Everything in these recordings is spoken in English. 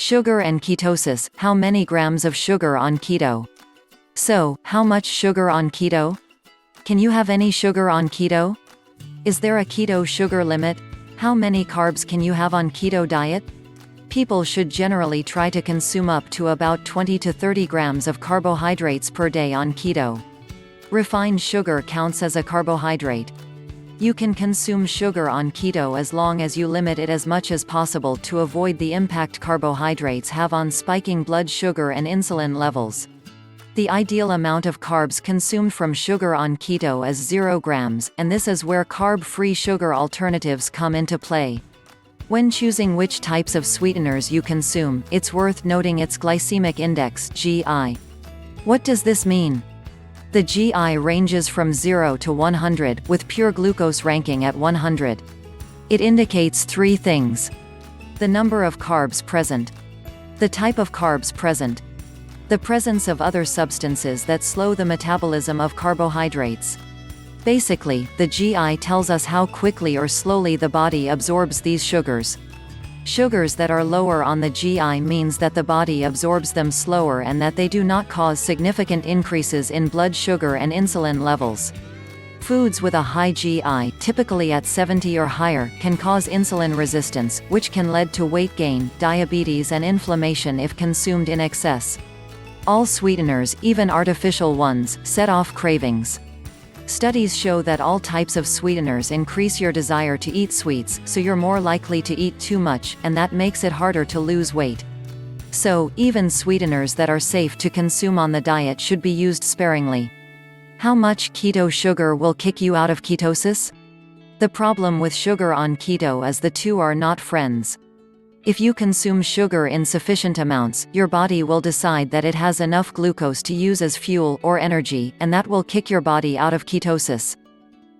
Sugar and ketosis. How many grams of sugar on keto? So, how much sugar on keto? Can you have any sugar on keto? Is there a keto sugar limit? How many carbs can you have on keto diet? People should generally try to consume up to about 20 to 30 grams of carbohydrates per day on keto. Refined sugar counts as a carbohydrate. You can consume sugar on keto as long as you limit it as much as possible to avoid the impact carbohydrates have on spiking blood sugar and insulin levels. The ideal amount of carbs consumed from sugar on keto is 0 grams, and this is where carb-free sugar alternatives come into play. When choosing which types of sweeteners you consume, it's worth noting its glycemic index (GI). What does this mean? The GI ranges from 0 to 100, with pure glucose ranking at 100. It indicates three things: the number of carbs present, the type of carbs present, the presence of other substances that slow the metabolism of carbohydrates. Basically, the GI tells us how quickly or slowly the body absorbs these sugars. Sugars that are lower on the GI means that the body absorbs them slower and that they do not cause significant increases in blood sugar and insulin levels. Foods with a high GI, typically at 70 or higher, can cause insulin resistance, which can lead to weight gain, diabetes and inflammation if consumed in excess. All sweeteners, even artificial ones, set off cravings. Studies show that all types of sweeteners increase your desire to eat sweets, so you're more likely to eat too much, and that makes it harder to lose weight. So, even sweeteners that are safe to consume on the diet should be used sparingly. How much keto sugar will kick you out of ketosis? The problem with sugar on keto is the two are not friends. If you consume sugar in sufficient amounts, your body will decide that it has enough glucose to use as fuel or energy, and that will kick your body out of ketosis.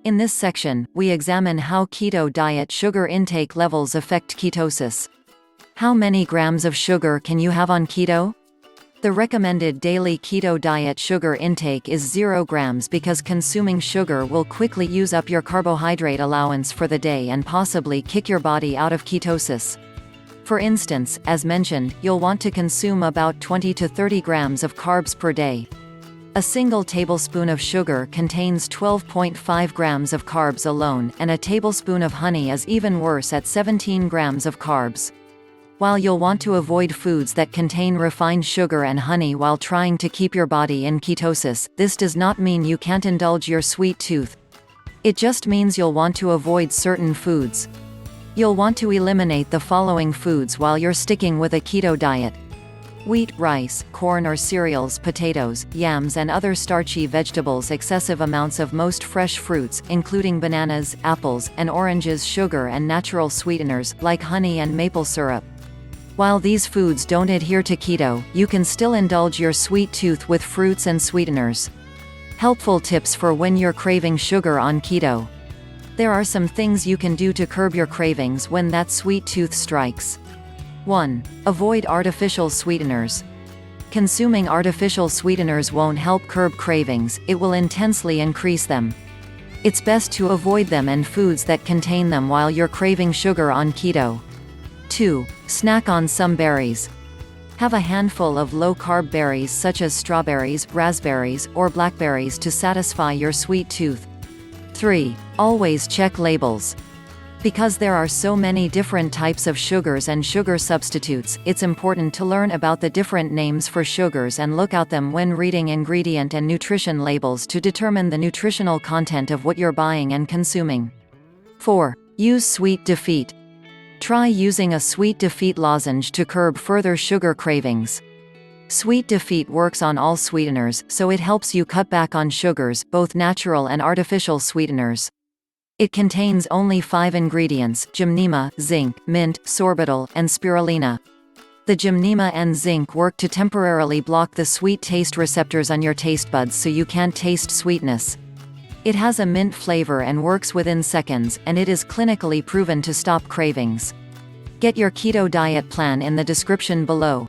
In this section, we examine how keto diet sugar intake levels affect ketosis. How many grams of sugar can you have on keto? The recommended daily keto diet sugar intake is 0 grams because consuming sugar will quickly use up your carbohydrate allowance for the day and possibly kick your body out of ketosis. For instance, as mentioned, you'll want to consume about 20 to 30 grams of carbs per day. A single tablespoon of sugar contains 12.5 grams of carbs alone, and a tablespoon of honey is even worse at 17 grams of carbs. While you'll want to avoid foods that contain refined sugar and honey while trying to keep your body in ketosis, this does not mean you can't indulge your sweet tooth. It just means you'll want to avoid certain foods. You'll want to eliminate the following foods while you're sticking with a keto diet: wheat, rice, corn or cereals, potatoes, yams and other starchy vegetables, excessive amounts of most fresh fruits, including bananas, apples, and oranges, sugar and natural sweeteners, like honey and maple syrup. While these foods don't adhere to keto, you can still indulge your sweet tooth with fruits and sweeteners. Helpful tips for when you're craving sugar on keto. There are some things you can do to curb your cravings when that sweet tooth strikes. 1. Avoid artificial sweeteners. Consuming artificial sweeteners won't help curb cravings, it will intensely increase them. It's best to avoid them and foods that contain them while you're craving sugar on keto. 2. Snack on some berries. Have a handful of low-carb berries such as strawberries, raspberries, or blackberries to satisfy your sweet tooth. 3. Always check labels. Because there are so many different types of sugars and sugar substitutes, it's important to learn about the different names for sugars and look out them when reading ingredient and nutrition labels to determine the nutritional content of what you're buying and consuming. 4. Use sweet defeat. Try using a sweet defeat lozenge to curb further sugar cravings. Sweet defeat works on all sweeteners, so it helps you cut back on sugars, both natural and artificial sweeteners. It contains only 5 ingredients: gymnema, zinc, mint, sorbitol, and spirulina. The gymnema and zinc work to temporarily block the sweet taste receptors on your taste buds so you can't taste sweetness. It has a mint flavor and works within seconds, and it is clinically proven to stop cravings. Get your keto diet plan in the description below.